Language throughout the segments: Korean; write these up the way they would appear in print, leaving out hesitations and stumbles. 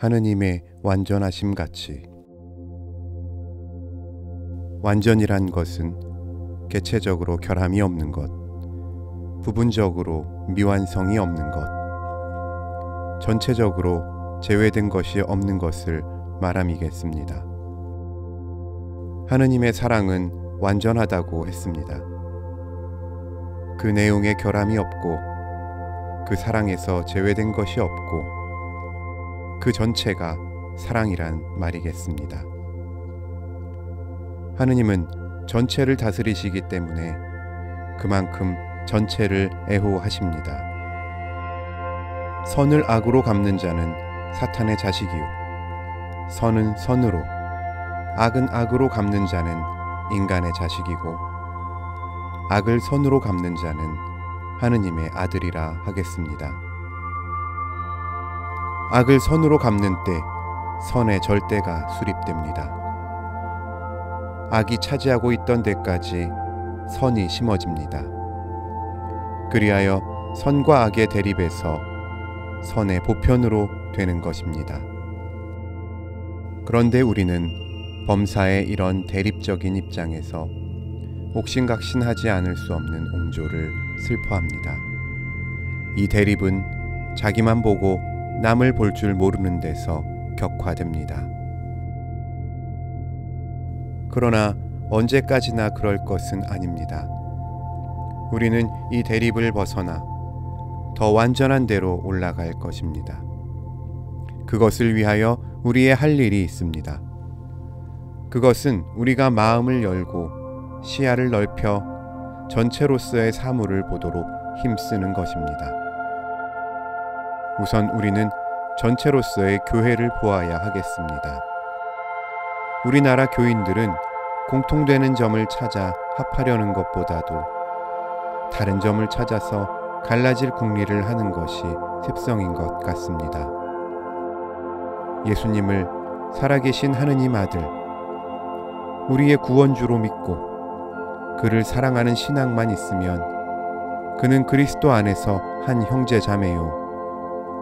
하느님의 완전하심 같이. 완전이란 것은 개체적으로 결함이 없는 것, 부분적으로 미완성이 없는 것, 전체적으로 제외된 것이 없는 것을 말함이겠습니다. 하느님의 사랑은 완전하다고 했습니다. 그 내용에 결함이 없고 그 사랑에서 제외된 것이 없고 그 전체가 사랑이란 말이겠습니다. 하느님은 전체를 다스리시기 때문에 그만큼 전체를 애호하십니다. 선을 악으로 갚는 자는 사탄의 자식이요, 선은 선으로, 악은 악으로 갚는 자는 인간의 자식이고, 악을 선으로 갚는 자는 하느님의 아들이라 하겠습니다. 악을 선으로 갚는 때 선의 절대가 수립됩니다. 악이 차지하고 있던 데까지 선이 심어집니다. 그리하여 선과 악의 대립에서 선의 보편으로 되는 것입니다. 그런데 우리는 범사의 이런 대립적인 입장에서 옥신각신하지 않을 수 없는 옹조를 슬퍼합니다. 이 대립은 자기만 보고 남을 볼 줄 모르는 데서 격화됩니다. 그러나 언제까지나 그럴 것은 아닙니다. 우리는 이 대립을 벗어나 더 완전한 데로 올라갈 것입니다. 그것을 위하여 우리의 할 일이 있습니다. 그것은 우리가 마음을 열고 시야를 넓혀 전체로서의 사물을 보도록 힘쓰는 것입니다. 우선 우리는 전체로서의 교회를 보아야 하겠습니다. 우리나라 교인들은 공통되는 점을 찾아 합하려는 것보다도 다른 점을 찾아서 갈라질 궁리를 하는 것이 습성인 것 같습니다. 예수님을 살아계신 하느님 아들, 우리의 구원주로 믿고 그를 사랑하는 신앙만 있으면 그는 그리스도 안에서 한 형제 자매요,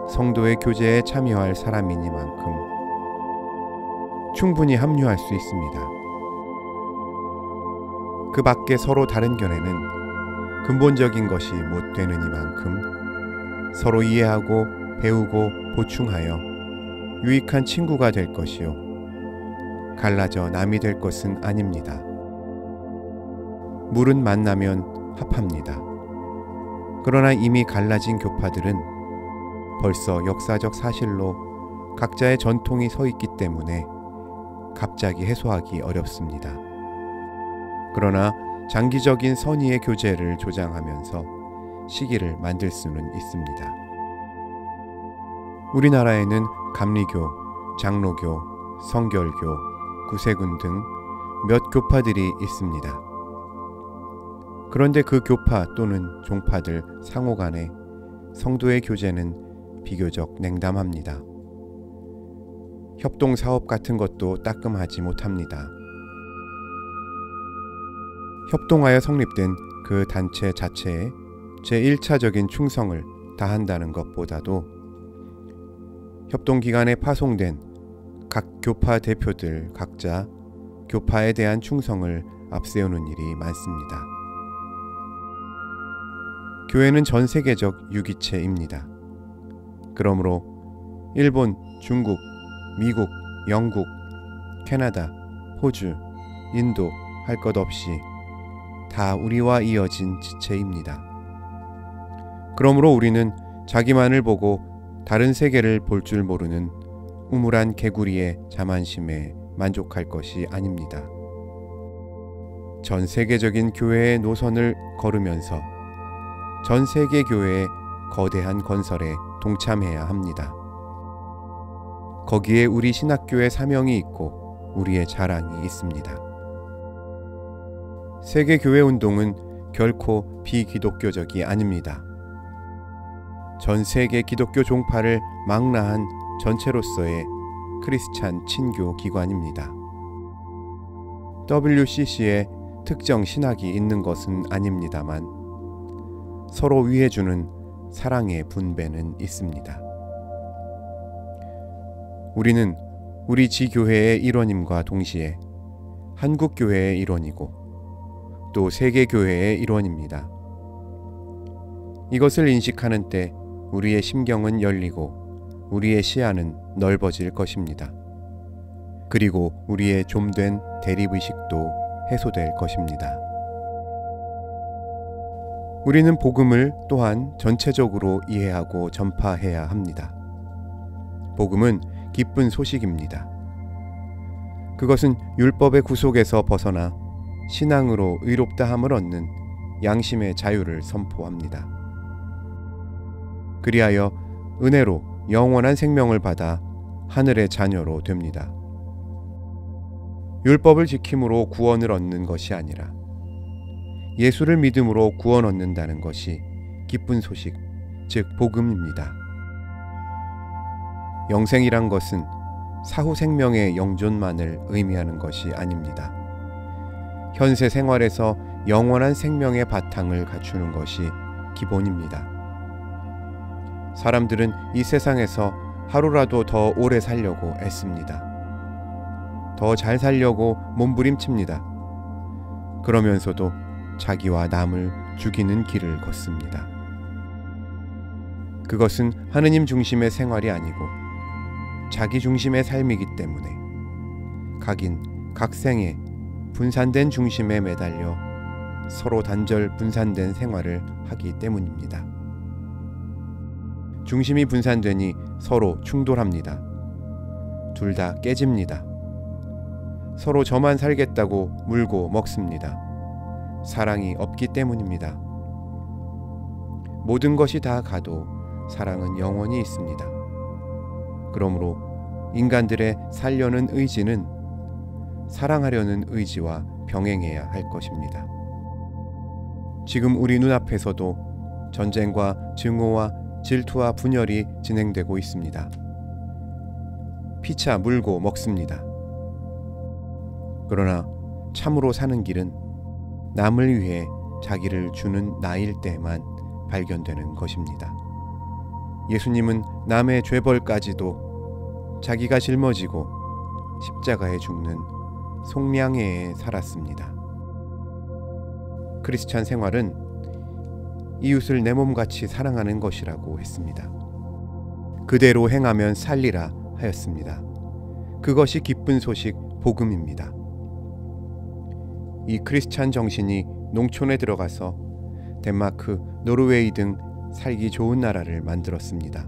성도의 교제에 참여할 사람이니만큼 충분히 합류할 수 있습니다. 그 밖에 서로 다른 견해는 근본적인 것이 못 되느니만큼 서로 이해하고 배우고 보충하여 유익한 친구가 될 것이요, 갈라져 남이 될 것은 아닙니다. 물은 만나면 합합니다. 그러나 이미 갈라진 교파들은 벌써 역사적 사실로 각자의 전통이 서 있기 때문에 갑자기 해소하기 어렵습니다. 그러나 장기적인 선의의 교제를 조장하면서 시기를 만들 수는 있습니다. 우리나라에는 감리교, 장로교, 성결교, 구세군 등 몇 교파들이 있습니다. 그런데 그 교파 또는 종파들 상호 간에 성도의 교제는 비교적 냉담합니다. 협동사업 같은 것도 따끔하지 못합니다. 협동하여 성립된 그 단체 자체에 제1차적인 충성을 다한다는 것보다도 협동기관에 파송된 각 교파 대표들 각자 교파에 대한 충성을 앞세우는 일이 많습니다. 교회는 전 세계적 유기체입니다. 그러므로 일본, 중국, 미국, 영국, 캐나다, 호주, 인도 할 것 없이 다 우리와 이어진 지체입니다. 그러므로 우리는 자기만을 보고 다른 세계를 볼 줄 모르는 우물한 개구리의 자만심에 만족할 것이 아닙니다. 전 세계적인 교회의 노선을 걸으면서 전 세계 교회의 거대한 건설에 동참해야 합니다. 거기에 우리 신학교의 사명이 있고 우리의 자랑이 있습니다. 세계교회 운동은 결코 비기독교적이 아닙니다. 전 세계 기독교 종파를 망라한 전체로서의 크리스찬 친교 기관입니다. WCC에 특정 신학이 있는 것은 아닙니다만 서로 위해주는 사랑의 분배는 있습니다. 우리는 우리 지교회의 일원임과 동시에 한국교회의 일원이고 또 세계교회의 일원입니다. 이것을 인식하는 때 우리의 심경은 열리고 우리의 시야는 넓어질 것입니다. 그리고 우리의 좀된 대립의식도 해소될 것입니다. 우리는 복음을 또한 전체적으로 이해하고 전파해야 합니다. 복음은 기쁜 소식입니다. 그것은 율법의 구속에서 벗어나 신앙으로 의롭다함을 얻는 양심의 자유를 선포합니다. 그리하여 은혜로 영원한 생명을 받아 하늘의 자녀로 됩니다. 율법을 지킴으로 구원을 얻는 것이 아니라 예수를 믿음으로 구원 얻는다는 것이 기쁜 소식, 즉 복음입니다. 영생이란 것은 사후 생명의 영존만을 의미하는 것이 아닙니다. 현세 생활에서 영원한 생명의 바탕을 갖추는 것이 기본입니다. 사람들은 이 세상에서 하루라도 더 오래 살려고 애씁니다. 더 잘 살려고 몸부림칩니다. 그러면서도 자기와 남을 죽이는 길을 걷습니다. 그것은 하느님 중심의 생활이 아니고 자기 중심의 삶이기 때문에 각인, 각생의 분산된 중심에 매달려 서로 단절 분산된 생활을 하기 때문입니다. 중심이 분산되니 서로 충돌합니다. 둘 다 깨집니다. 서로 저만 살겠다고 물고 먹습니다. 사랑이 없기 때문입니다. 모든 것이 다 가도 사랑은 영원히 있습니다. 그러므로 인간들의 살려는 의지는 사랑하려는 의지와 병행해야 할 것입니다. 지금 우리 눈앞에서도 전쟁과 증오와 질투와 분열이 진행되고 있습니다. 피차 물고 먹습니다. 그러나 참으로 사는 길은 남을 위해 자기를 주는 나일 때만 발견되는 것입니다. 예수님은 남의 죄벌까지도 자기가 짊어지고 십자가에 죽는 속량회에 살았습니다. 크리스찬 생활은 이웃을 내 몸같이 사랑하는 것이라고 했습니다. 그대로 행하면 살리라 하였습니다. 그것이 기쁜 소식 복음입니다. 이 크리스찬 정신이 농촌에 들어가서 덴마크, 노르웨이 등 살기 좋은 나라를 만들었습니다.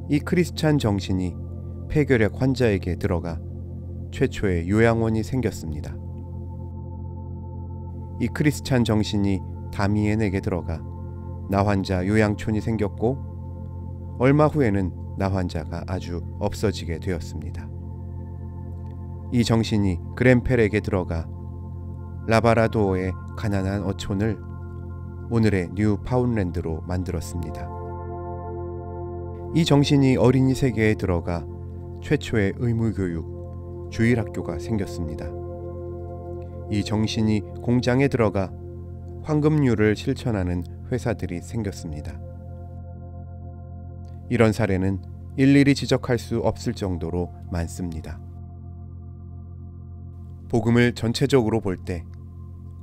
이 크리스찬 정신이 폐결핵 환자에게 들어가 최초의 요양원이 생겼습니다. 이 크리스찬 정신이 다미엔에게 들어가 나환자 요양촌이 생겼고 얼마 후에는 나환자가 아주 없어지게 되었습니다. 이 정신이 그랜펠에게 들어가 라바라도어의 가난한 어촌을 오늘의 뉴파운드랜드로 만들었습니다. 이 정신이 어린이 세계에 들어가 최초의 의무교육, 주일학교가 생겼습니다. 이 정신이 공장에 들어가 황금률을 실천하는 회사들이 생겼습니다. 이런 사례는 일일이 지적할 수 없을 정도로 많습니다. 복음을 전체적으로 볼 때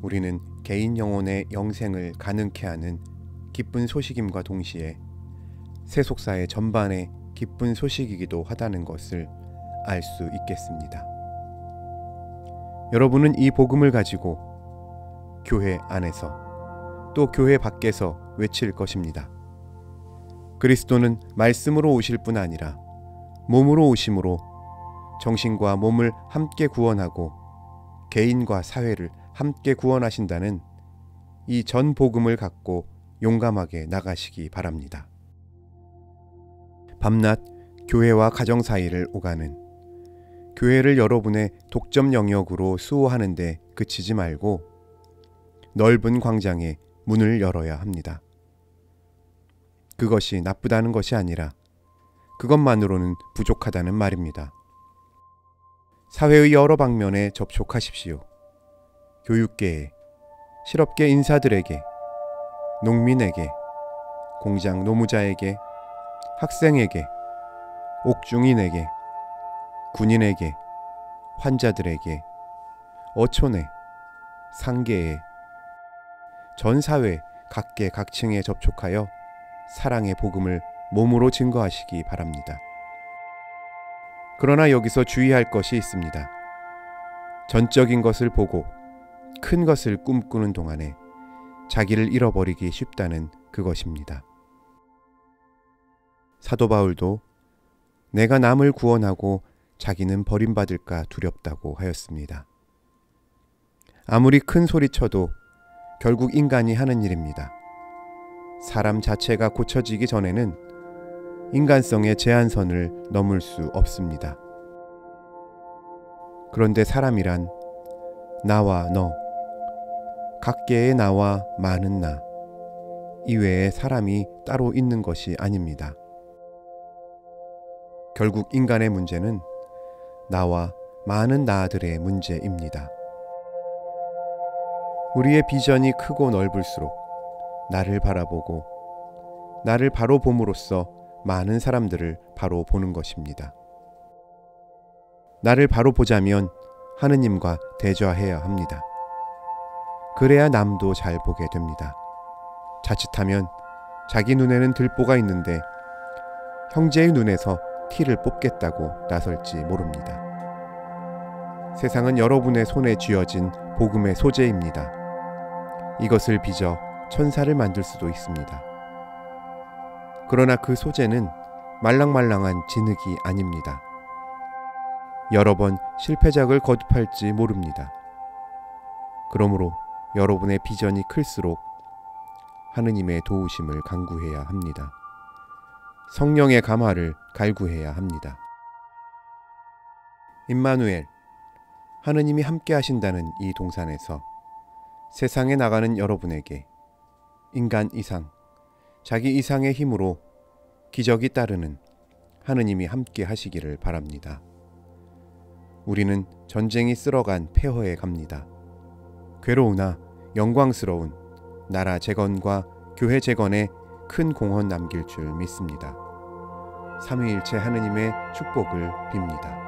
우리는 개인 영혼의 영생을 가능케 하는 기쁜 소식임과 동시에 세속사의 전반의 기쁜 소식이기도 하다는 것을 알 수 있겠습니다. 여러분은 이 복음을 가지고 교회 안에서 또 교회 밖에서 외칠 것입니다. 그리스도는 말씀으로 오실 뿐 아니라 몸으로 오심으로 정신과 몸을 함께 구원하고 개인과 사회를 함께 구원하신다는 이 전 복음을 갖고 용감하게 나가시기 바랍니다. 밤낮 교회와 가정 사이를 오가는 교회를 여러분의 독점 영역으로 수호하는 데 그치지 말고 넓은 광장에 문을 열어야 합니다. 그것이 나쁘다는 것이 아니라 그것만으로는 부족하다는 말입니다. 사회의 여러 방면에 접촉하십시오. 교육계에, 실업계 인사들에게, 농민에게, 공장 노무자에게, 학생에게, 옥중인에게, 군인에게, 환자들에게, 어촌에, 상계에, 전 사회 각계각층에 접촉하여 사랑의 복음을 몸으로 증거하시기 바랍니다. 그러나 여기서 주의할 것이 있습니다. 전적인 것을 보고 큰 것을 꿈꾸는 동안에 자기를 잃어버리기 쉽다는 그것입니다. 사도 바울도 내가 남을 구원하고 자기는 버림받을까 두렵다고 하였습니다. 아무리 큰 소리쳐도 결국 인간이 하는 일입니다. 사람 자체가 고쳐지기 전에는 인간성의 제한선을 넘을 수 없습니다. 그런데 사람이란 나와 너, 각계의 나와 많은 나 이외에 사람이 따로 있는 것이 아닙니다. 결국 인간의 문제는 나와 많은 나들의 문제입니다. 우리의 비전이 크고 넓을수록 나를 바라보고 나를 바로 봄으로써 많은 사람들을 바로 보는 것입니다. 나를 바로 보자면 하느님과 대조해야 합니다. 그래야 남도 잘 보게 됩니다. 자칫하면 자기 눈에는 들보가 있는데 형제의 눈에서 티를 뽑겠다고 나설지 모릅니다. 세상은 여러분의 손에 쥐어진 복음의 소재입니다. 이것을 빚어 천사를 만들 수도 있습니다. 그러나 그 소재는 말랑말랑한 진흙이 아닙니다. 여러 번 실패작을 거듭할지 모릅니다. 그러므로 여러분의 비전이 클수록 하느님의 도우심을 간구해야 합니다. 성령의 감화를 갈구해야 합니다. 임마누엘, 하느님이 함께 하신다는 이 동산에서 세상에 나가는 여러분에게 인간 이상, 자기 이상의 힘으로 기적이 따르는 하느님이 함께 하시기를 바랍니다. 우리는 전쟁이 쓸어간 폐허에 갑니다. 괴로우나 영광스러운 나라 재건과 교회 재건에 큰 공헌 남길 줄 믿습니다. 삼위일체 하느님의 축복을 빕니다.